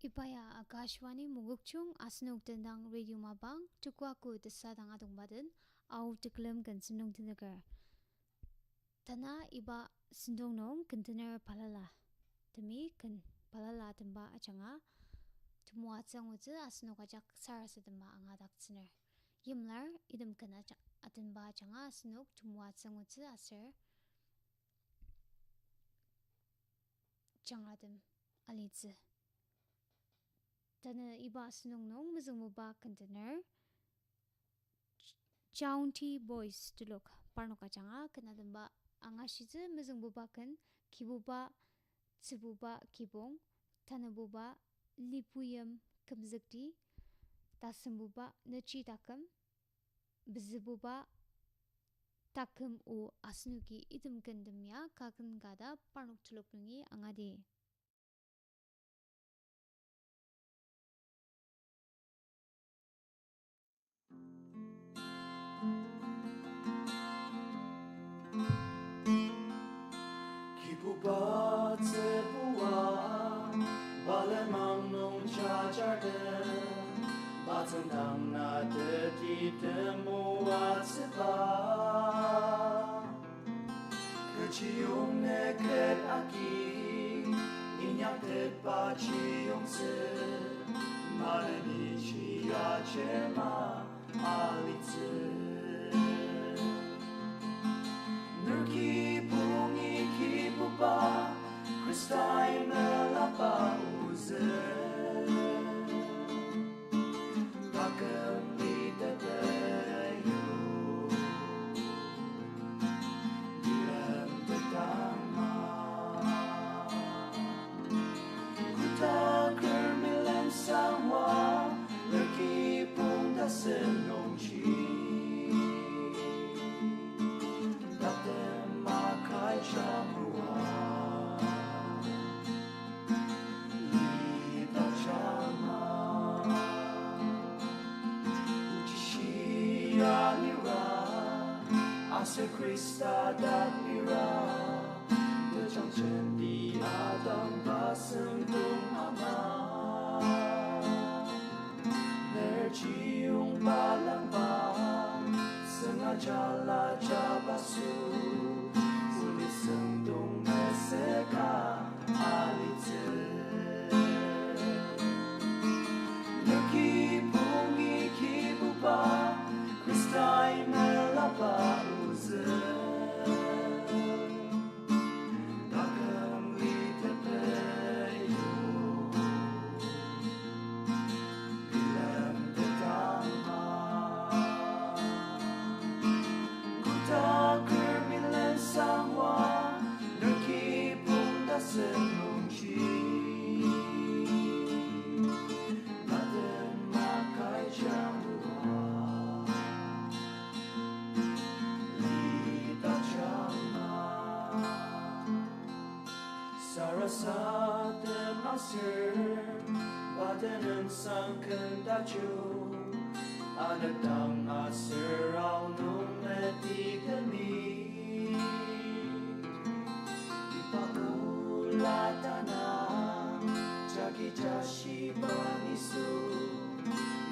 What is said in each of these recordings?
Ipaya Akashwani Mugukchung Asnuk Tendang Radio Mabang Tukwaku Desadang Adung Baden Au Tuklem Gansunung Tinagar Tana Iba Sindong Nong Container Palala Temi Kan Palala Temba Achanga Tumwa Tsangwuzi Asnuk Ajak Sarasadamba Angadak Tsiner Yimlar Idam Kana Atenba Achanga Asnuk Tumwa Tsangwuzi Aser Changadam Alitze Tana iba senong nong mezeng muba container Jaunty boys Telok parno kacanga kena demba angashize mezeng buba kan kibuba tsibuba kibong tana buba lipuyam kamzakti tasem buba nachi takam bezebuba takam u asnuki item kandemya kakan gada parno telok nungi angade Kipupa tsepua balemang nong chajarden batendang na deti temua tsepa kecium neket aki inyak tet pa cium se maleni cia cema alitse Nerki pungi kipupa Kristai melapa uze Takam li teteyu Dilem pertama Kuta kermilen sama Nerki pun da senong chi Chamua Lita Chama Uchishia Nira Ase Krista Dat Nira De Chang Chen Di Adam Basem Tung Ama Nerji Yung Balang Ba Sengaja La Jabasu Sendung meseka alitze Nuki pungi kibupa Kristai melapa uze Takam li tepeyo Bilem tetama Kuta kermilen samwa Senong chi Naten makai jambua Lita chama Sarasaten asir Baden sangken daju Anak dang asir au nung meti kami Latana Jagi jashi banisu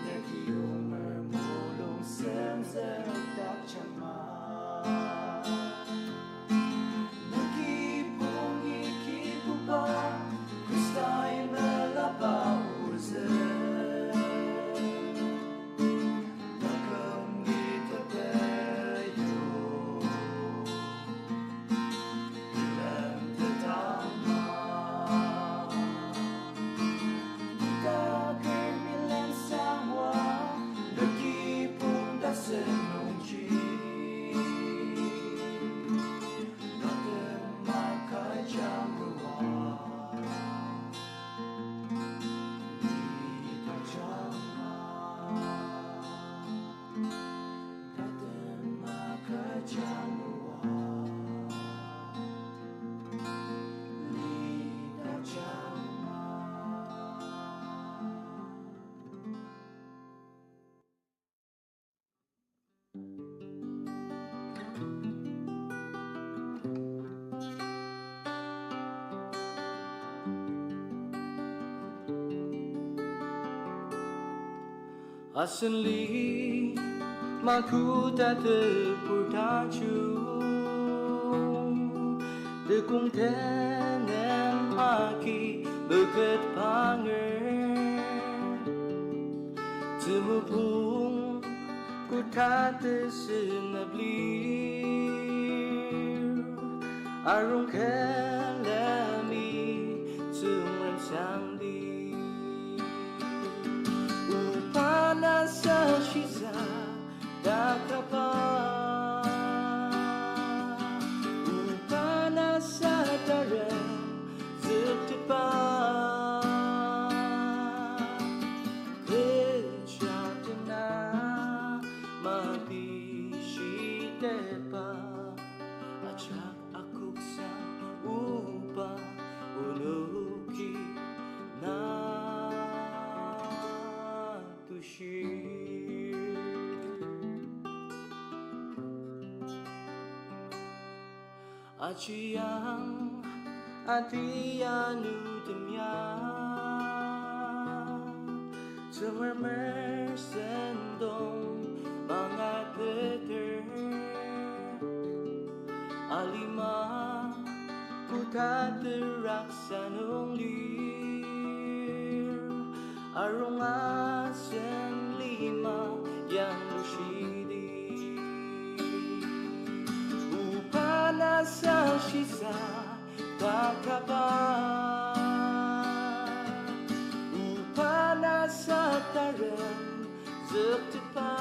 Neki umer mulung semzem tak chama Neki pungi kipupa Kristai melapa uze Takam gitu peyo Bilem tetama Asenli makuta terpurtacu Dekung tenem haki bekat panger Temupung ku kata senablir Arung kelami tumran sandi Upana sa shiza dakapa Upana sa darem zetepa Kejatena mabishi depa Ajak aku sa upa uluki na tushir Aciyang atiyanu demya Semermer sendong mga teter Alima kutaterak sanong lir Arong asen lima yang lushidi Upana sa shisa takapa Upana sa tarem zetepa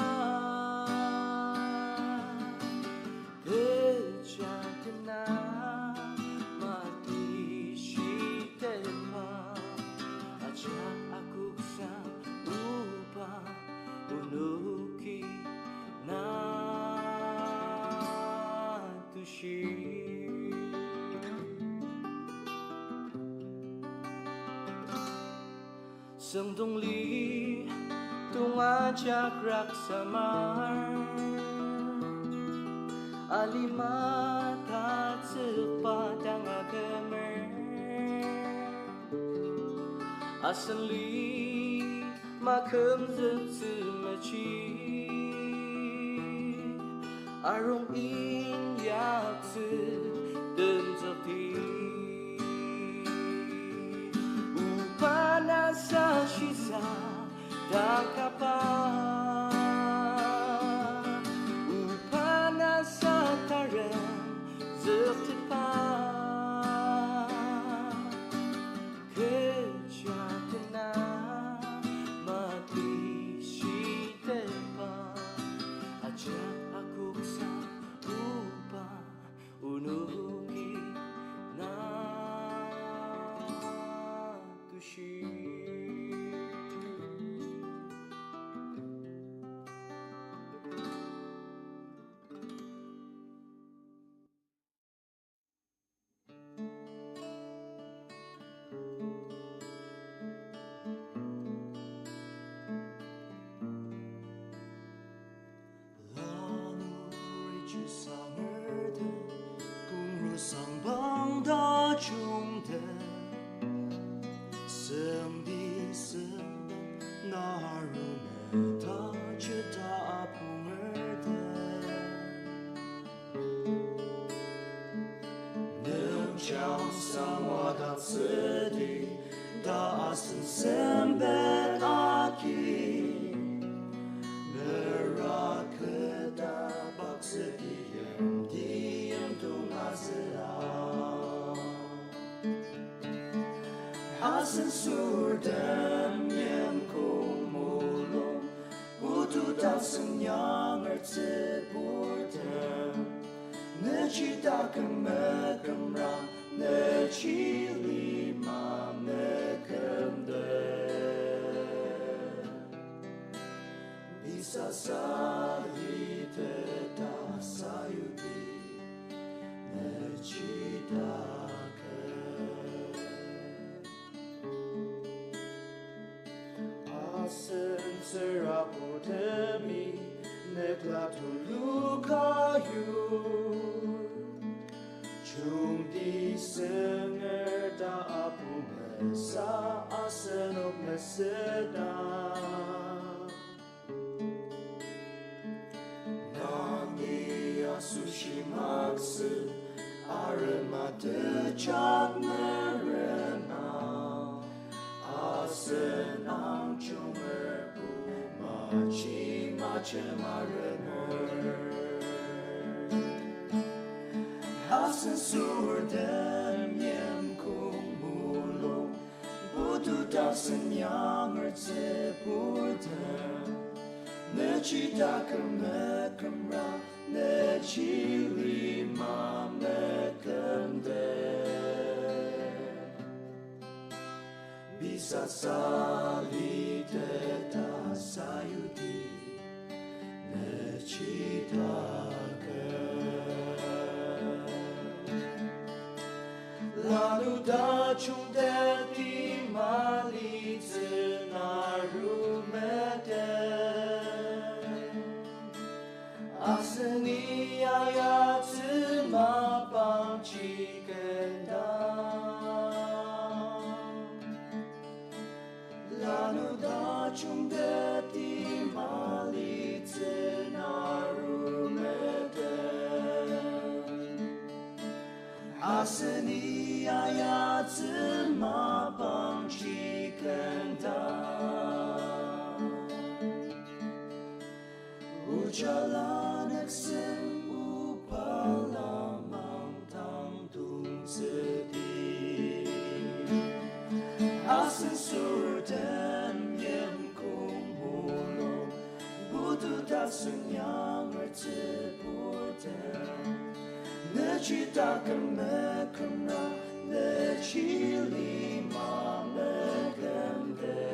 Kejatena mati shitepa Ajak aku sa upa unuki na tushir Sengdong li tung ajak rak samar Alimata sepadang agamer Asenli makem zemaci Arong in yak se den zati Upana sa shisa dakapa Upana sa tarem zetepa Kejatena mati shitepa Ajak aku sa upa unuki na tushir Hasan surdam yem kumulong Butu tasang yang erteburdam Necita kemekemra Necili ma mekemde Bisa sahi teta sayuti Necita Serapo temi neklatu kayu Chung di senger da apu mesa asenok meseda ma de chak merenau asen ang chumer bu ma chi ma che ma asen sur dem yem kung mulong budu dasen yang erze budem ne chi da kem ra ne chi li ma me kem de bisa sali de da sayudi ne chi da lalu da chung de di mali na rumete asani ya zi ma bang chi genda lalu da chung de di mali na rumete asani ya zi ma bang chi genda Ujalan eksen upala mang tang dung zedi asen sur den yem kung mulong budu dasen yang erze borden ne chi da kem ra ne chi li ma me kem de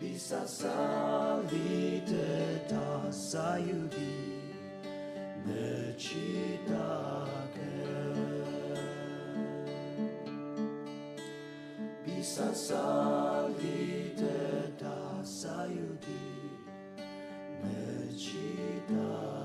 bisa sali de da sayudi ne chi da bisa sali de da sayudi ne chi da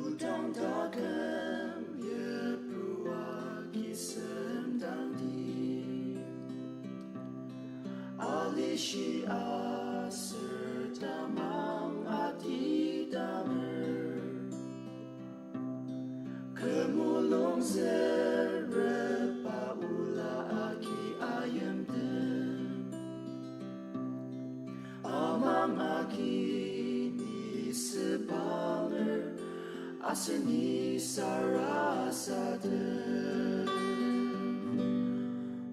Kudang dagem ye prua kisem dang di alishi aser damang ati damer kemulung zere paula aki ayam dem amang aki ni sebanger asani sarasade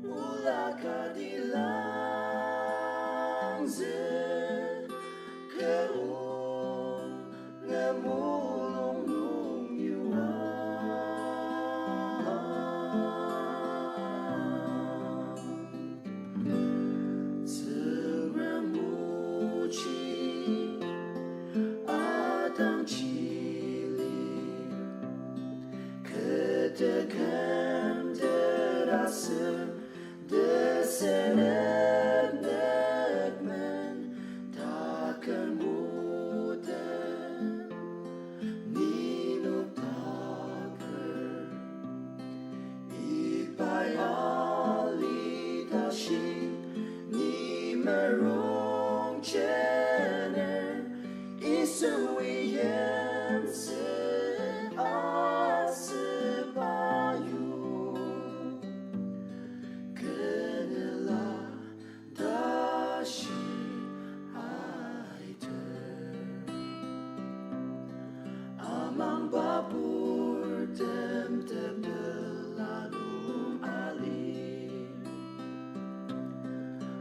ula kadilang ze ke o ngemulong nung yuan zremuchi adang chi de kem de raser de senet men ta ken buten ni no taker ipai ali dashi ni merong chener isu yem se Amang babur dem belanung ali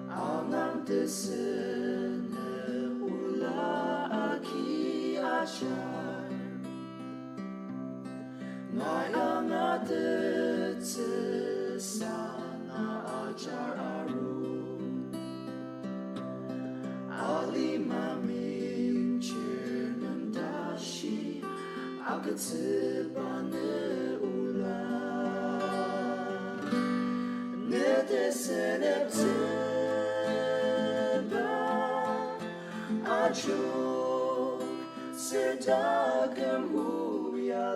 Angang desene ula aki asyar Ngai angadet sesana ajar aru Ali mamim chirnem dashi Akatibane ula Ne desenem tiba Achuk sedagam huya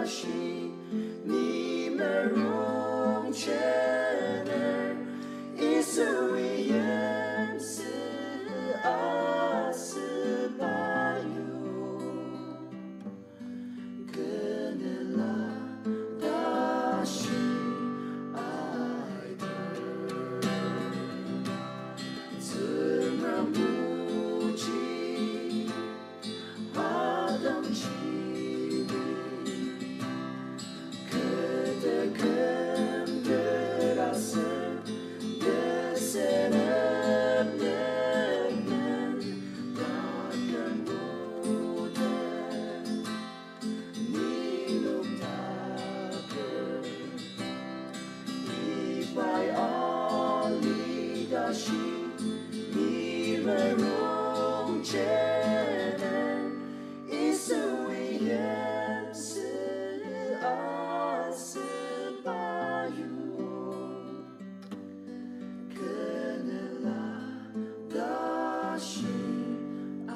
心，你们容全儿，一生为言是阿斯巴尤，可能拉大心爱的，自然不及阿当起的，可得肯得拉斯的塞勒的人，大根不得，你弄他个，一百阿里的心，你们容全儿，一生为言是阿斯巴尤，可能拉大心爱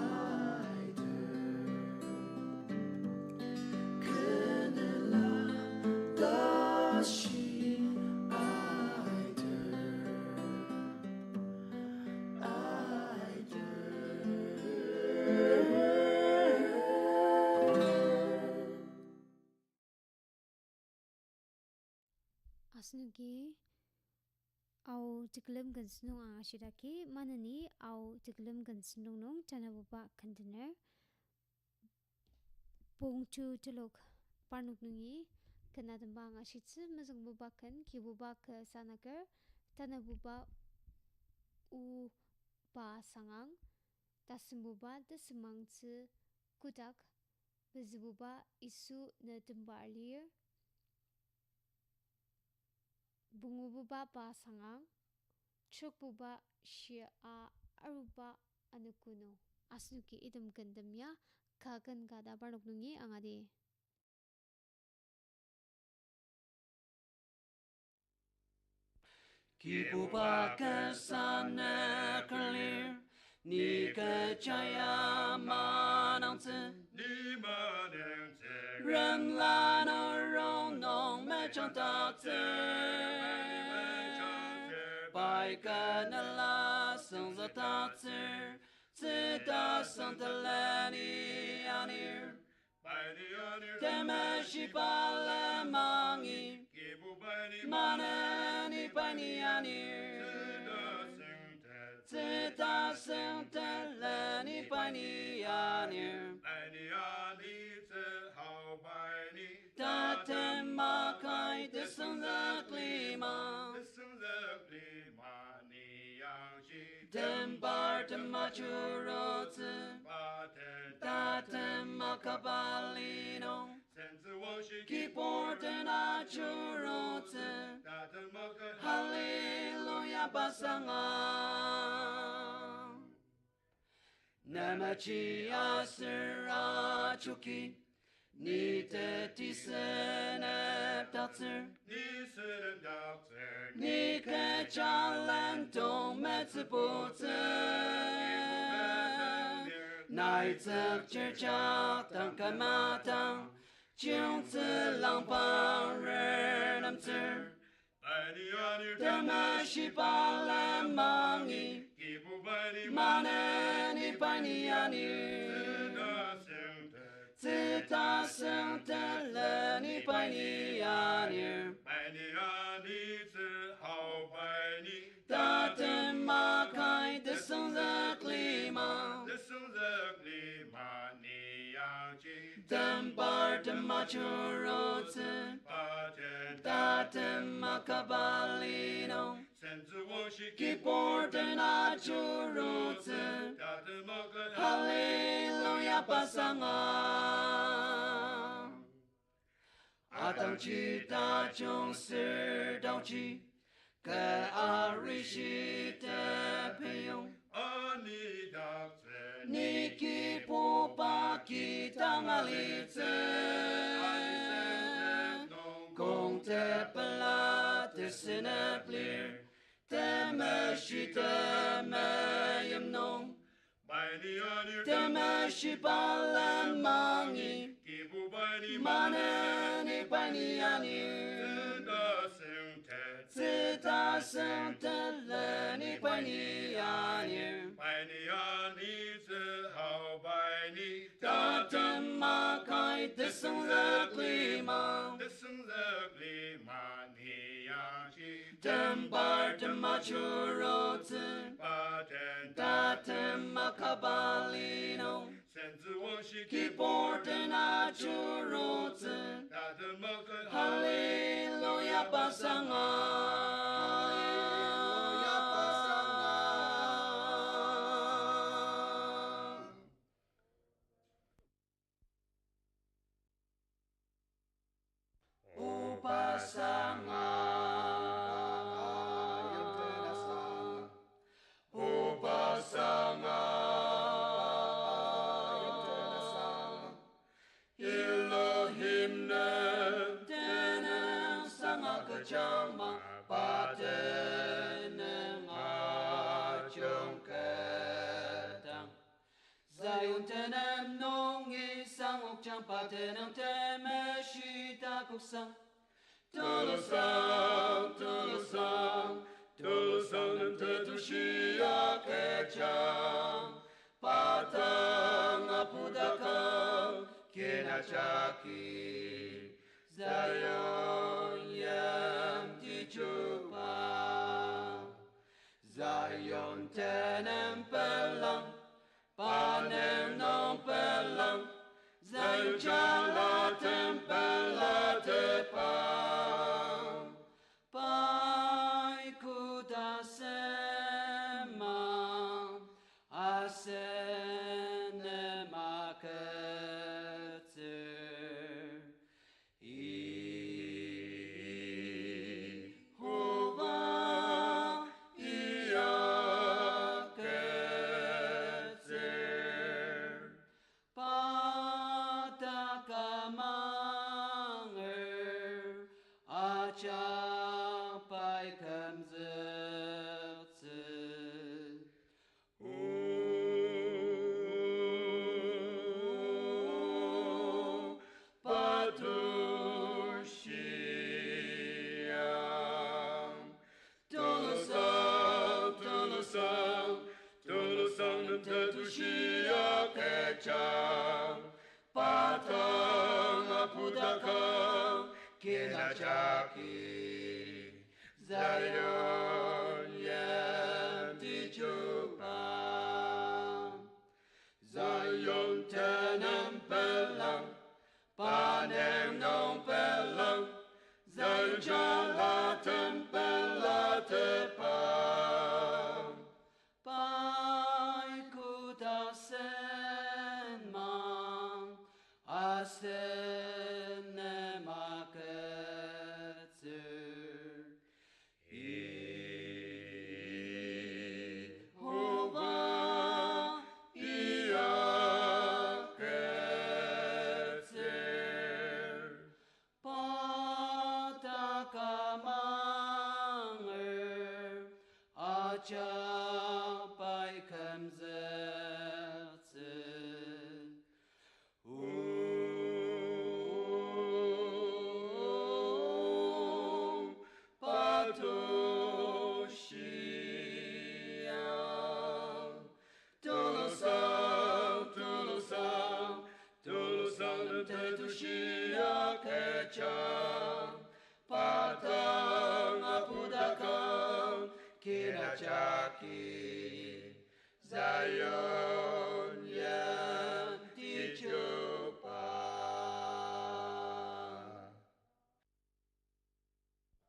的，可能拉大心爱的，爱的。Asnuki au tiklem gan snung ang ashiraki manani au tiklem gan snung nung tanabuba container pungchu telok parnuk nungi kanadamba ang ashitsu mazung buba kan kibuba ke sanaker tanabuba u ba sangang tasimbuba desemangtsu kudak bezibuba isu na tembalir bungububa ba sangang chukbuba shia a aruba anukuno asnuki idam gandamya kagan gada barnuk nungi angade Kibuba kesana kelir, ni kejaya manangzi, ni manangzi, ren la no rong nong me chang ta zi, bai ke na la seng za ta zi, zi da seng te le ni anir, Teme shi pale mangi, manani pani anir. Zeta sente leni pani anir. Tatem makai desung the klima. Dembar de machuroze. Tatem makabalino. Kiporten achuroze. Hallelujah basanga. Namachi asira chuki. Ni te tisenep datser. Ni ke chalento metzepotzer. Nai tsek chirchak tang kan matang. Jiong tse lang pang renam tser. Dema shi pala mangi. Manani pani ani. Zeta sente leni pani ani. Daten makai desung the klima. Dembar de machuroze. Daten makabalino. Kiporten achuroze. Hallelujah pasanga. Atang cita chung sir dao chi. Ke arishi te peyong. Niki pupa kitang alitze. Kong te pala te sineplir. Te me shi te me yem nong. Te me shi palan mangi. Manen 你呀你，自大生的了你拜你呀你，拜你呀你自好拜你，大天马开的生日里嘛，的生日里嘛你呀去，天巴天马出肉子，把真大天马卡巴里诺。甚至我是 Keyboard na churutse, 大的么个 Hallelujah pasanga. O pasanga, o pasanga. Chama pateneng achong ketang Zayun tenem nong isang okchang pateneng teme shita kuksang Tulusang, tulusang, tulusang nem tetushia kechang Patang apudakang kinachaki Zion yam tichupa Zion tenem pelang Panem non pelang Zion chala tempela tepang Pai kudasema Asene maketzer Patang apudakang kinachaki Zion yam tichupa Zion tenem pelang Panem non pelang Zion chala tempela tepang Pai kudasen mang Asene maketzer Hova iaketzer Patakamanger Achapai kamzetzer Patoshiam Tulusang, tulusang, tulusang nem tetushia kechang Patang apudakang kinachaki Zion yam tichupa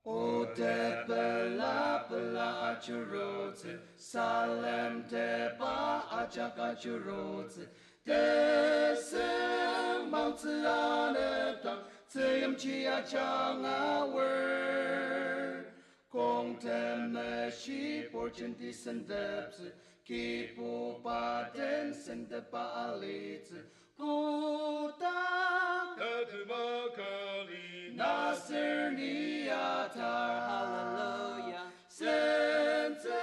O te pela pela achurotse Salem te pa achak achurotse Te sem bang tse anetang Tse yam chi achang awer Kong tem me shi porchen di sendepse Kipu pa ten sende pa alitse Kuta Tadmakali Nasir niyatar hallelujah Sense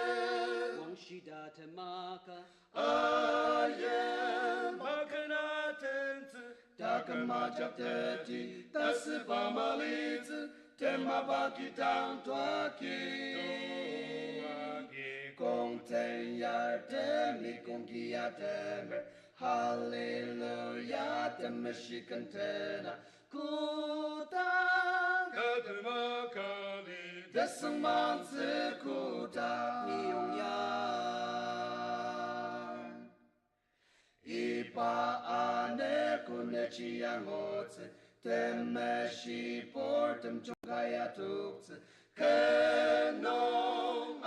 Wong shida temaka Ayem Makana tenzi Dakam ma chap te ti ta si pa ma li zi te ma ba ki tang tua ki kong ten ya te mi kong ki ya te mer hallelujah te me shi kan te na ku ta ka te ma ka li te sang mang zi ku ta ni yong ya Ipa ane kune chiang otse temme shi portem chungaya tukse keno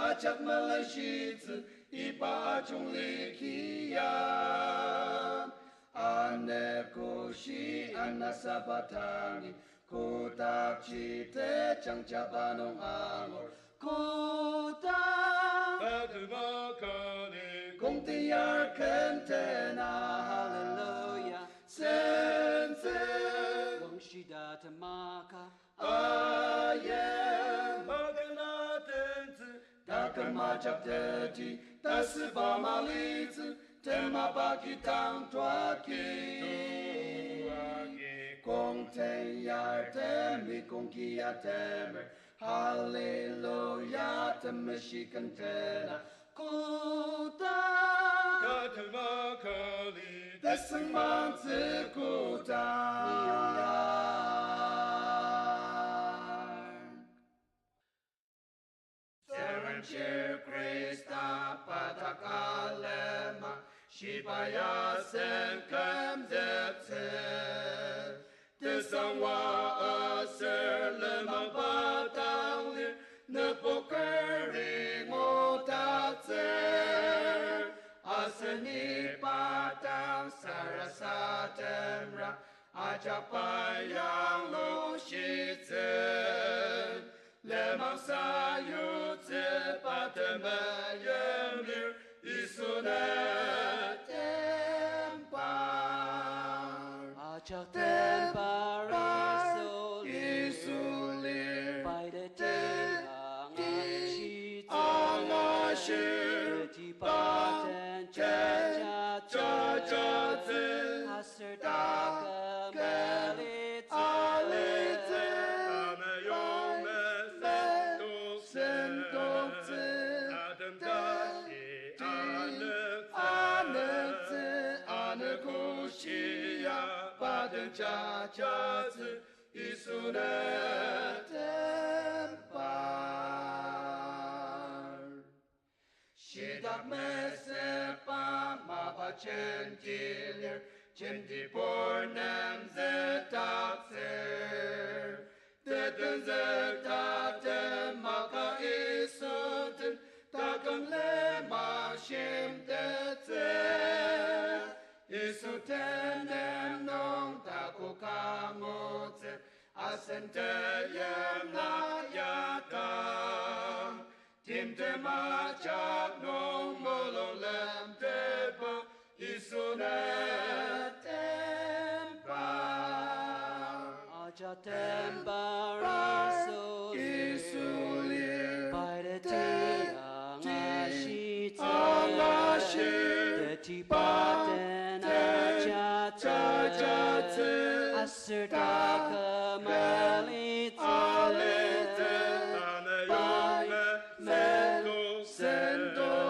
achak malashitse ipa achung likiya ane koshi anasapatangi kutak chite changchabanong angor kutak ka te ma ka li kung tiyar kentena hallelujah sense Wang shida tamaka ayem magana tenzi takan majap teti tasiba malizi tema baki tang tuaki kung tiyar temi kung kia temer hallelujah temishi kentena kuta ka te ma ka li Desang mang zi kuta Serenchir Krista patakalema Shibaya sen kem zepse Desang wa aser lemang patang lir Nepokering otatser Asani patang sarasatemra Ajak payang lo shitsen Lemang sayutse patemeyemir Isunet tempar Ajak tempar Isulir By the day Ang ashir Ti paten cha Aser daga malit Alite ame yome Sentokse adam dashi Anekse Anekushiya Baden cha Isunet tempar Shidak mese pa mapa chentilir Chenti pornem zetakser Teten zetakten maka isuten Takang lema shim tetser Isuten em nong takukamotser Asente yem na yatam Tim te machak nong molong lem tepa isunet tempar Ajak tempar isulir By the day angashir Ti paten chachatse Aser daga malit